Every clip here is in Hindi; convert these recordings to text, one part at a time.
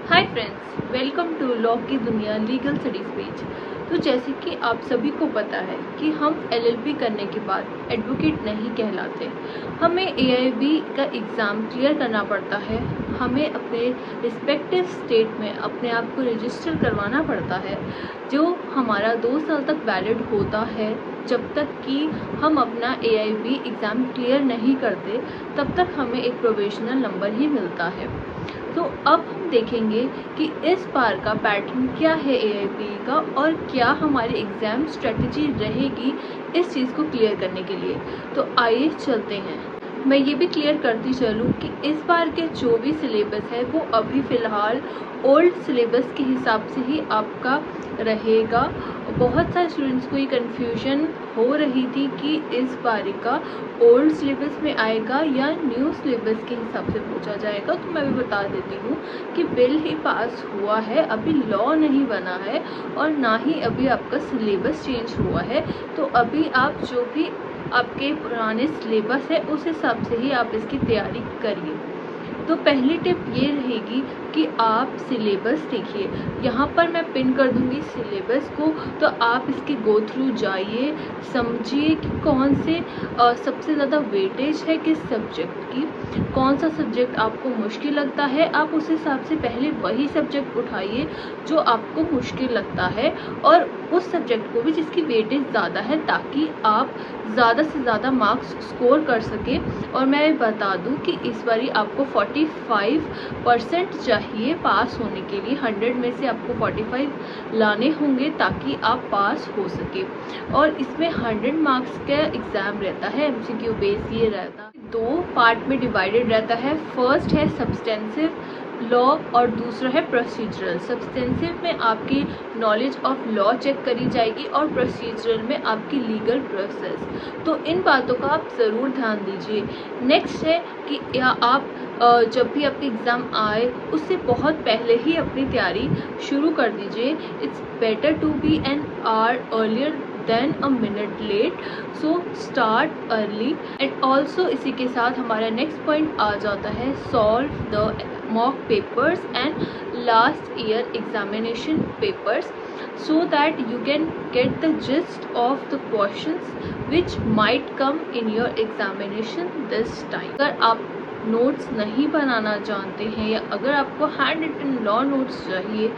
Hi friends, welcome to law की दुनिया लीगल स्टडीज पेज। तो जैसे कि आप सभी को पता है कि हम एलएलबी करने के बाद एडवोकेट नहीं कहलाते। हमें एआईबी का एग्ज़ाम क्लियर करना पड़ता है। हमें अपने रिस्पेक्टिव स्टेट में अपने आप को रजिस्टर करवाना पड़ता है, जो हमारा 2 साल तक वैलिड होता है। जब तक कि हम अपना एआईबी एग्ज़ाम क्लियर नहीं करते, तब तक हमें एक प्रोविजनल नंबर ही मिलता है। तो अब हम देखेंगे कि इस बार का पैटर्न क्या है एआईबी का, और क्या हमारी एग्ज़ाम स्ट्रेटजी रहेगी इस चीज़ को क्लियर करने के लिए। तो आइए चलते हैं। मैं ये भी क्लियर करती चलूँ कि इस बार के जो भी सिलेबस है वो अभी फ़िलहाल ओल्ड सिलेबस के हिसाब से ही आपका रहेगा। बहुत सारे स्टूडेंट्स को ये कन्फ्यूजन हो रही थी कि इस बार का ओल्ड सिलेबस में आएगा या न्यू सिलेबस के हिसाब से पूछा जाएगा। तो मैं भी बता देती हूँ कि बिल ही पास हुआ है, अभी लॉ नहीं बना है और ना ही अभी आपका सिलेबस चेंज हुआ है। तो अभी आप जो भी आपके पुराने सिलेबस है उस हिसाब से ही आप इसकी तैयारी करिए। तो पहली टिप ये रहेगी कि आप सिलेबस देखिए। यहाँ पर मैं पिन कर दूँगी सिलेबस को, तो आप इसके गो थ्रू जाइए, समझिए कि कौन से सबसे ज़्यादा वेटेज है किस सब्जेक्ट की, कौन सा सब्जेक्ट आपको मुश्किल लगता है। आप उस हिसाब से पहले वही सब्जेक्ट उठाइए जो आपको मुश्किल लगता है, और उस सब्जेक्ट को भी जिसकी वेटेज ज़्यादा है, ताकि आप ज़्यादा से ज़्यादा मार्क्स स्कोर कर सकें। और मैं बता दूं कि इस बारी आपको 45% चाहिए पास होने के लिए। 100 में से आपको 45 लाने होंगे ताकि आप पास हो सके। और इसमें 100 मार्क्स का एग्ज़ाम रहता है, एमसीक्यू बेस ये रहता है। 2 पार्ट में डिवाइडेड रहता है। फर्स्ट है सब्सटेंसिव लॉ और दूसरा है प्रोसीजरल। सब्सटेंसिव में आपकी नॉलेज ऑफ लॉ चेक करी जाएगी और प्रोसीजरल में आपकी लीगल प्रोसेस। तो इन बातों का आप ज़रूर ध्यान दीजिए। नेक्स्ट है कि आप जब भी आपके एग्ज़ाम आए उससे बहुत पहले ही अपनी तैयारी शुरू कर दीजिए। It's better to be an hour earlier than a minute late, so start early. And also इसी के साथ हमारा नेक्स्ट पॉइंट आ जाता है solve the mock papers and last year examination papers, so that you can get the gist of the questions which might come in your examination this time। अगर आप नोट्स नहीं बनाना जानते हैं या अगर आपको हैंड रिटन लॉ नोट्स चाहिए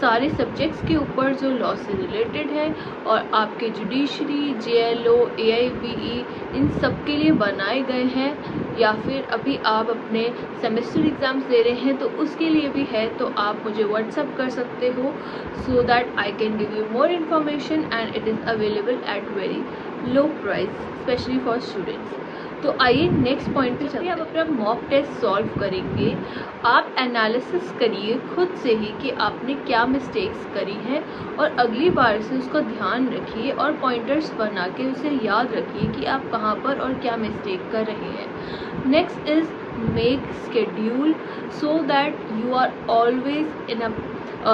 सारे सब्जेक्ट्स के ऊपर जो लॉ से रिलेटेड है, और आपके जुडिशरी, जेएलओ, एआईबीई इन सब के लिए बनाए गए हैं, या फिर अभी आप अपने सेमेस्टर एग्ज़ाम्स दे रहे हैं तो उसके लिए भी है, तो आप मुझे व्हाट्सअप कर सकते हो, so that I can give you more information and it is available at very low price specially for students. तो आइए नेक्स्ट पॉइंट पे चलिए। आप अपना मॉक टेस्ट सॉल्व करेंगे, आप एनालिसिस करिए खुद से ही कि आपने क्या मिस्टेक्स करी हैं, और अगली बार से उसका ध्यान रखिए और पॉइंटर्स बना के उसे याद रखिए कि आप कहाँ पर और क्या मिस्टेक कर रहे हैं। Next is make schedule, so that you are always in a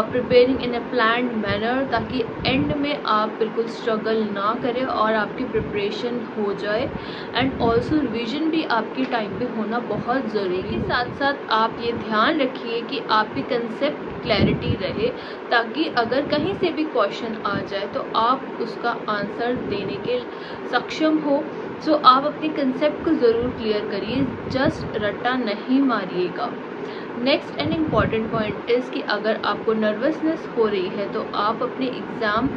preparing in a planned manner, ताकि एंड में आप बिल्कुल स्ट्रगल ना करें और आपकी प्रिपरेशन हो जाए। एंड ऑल्सो रिविज़न भी आपके टाइम पे होना बहुत ज़रूरी है। साथ साथ आप ये ध्यान रखिए कि आपकी कंसेप्ट क्लैरिटी रहे, ताकि अगर कहीं से भी क्वेश्चन आ जाए तो आप उसका आंसर देने के सक्षम हो। सो आप अपने कंसेप्ट को ज़रूर क्लियर करिए, जस्ट रट्टा नहीं मारिएगा। Next and important point is कि अगर आपको नर्वसनेस हो रही है तो आप अपने एग्ज़ाम,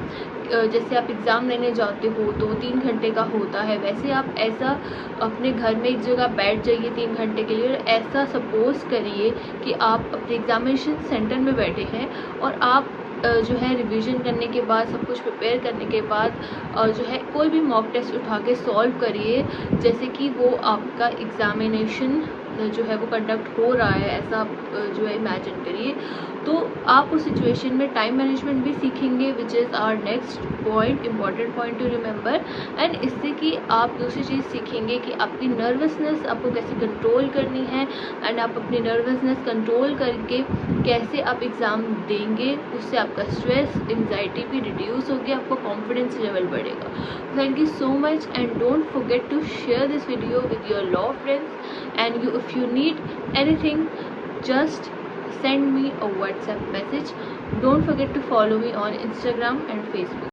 जैसे आप एग्ज़ाम देने जाते हो तो 3 घंटे का होता है, वैसे आप ऐसा अपने घर में एक जगह बैठ जाइए 3 घंटे के लिए। और ऐसा सपोज़ करिए कि आप अपने एग्ज़ामिनेशन सेंटर में बैठे हैं और आप जो है रिवीजन करने के बाद, सब कुछ प्रिपेयर करने के बाद जो है कोई भी मॉक टेस्ट उठा के सॉल्व करिए, जैसे कि वो आपका एग्ज़ामिनेशन जो है वो कंडक्ट हो रहा है, ऐसा आप जो है इमेजिन करिए। तो आप उस सिचुएशन में टाइम मैनेजमेंट भी सीखेंगे, which is our next point, important point to remember. And इससे कि आप दूसरी चीज़ सीखेंगे कि आपकी नर्वसनेस आपको कैसे कंट्रोल करनी है, एंड आप अपनी नर्वसनेस कंट्रोल करके कैसे आप एग्ज़ाम देंगे, उससे आपका स्ट्रेस, एंजाइटी भी रिड्यूस होगी, आपका कॉन्फिडेंस लेवल बढ़ेगा। Thank you so much, and don't forget to share this video with your law friends, and if you need anything, just send me a WhatsApp message. Don't forget to follow me on Instagram and Facebook.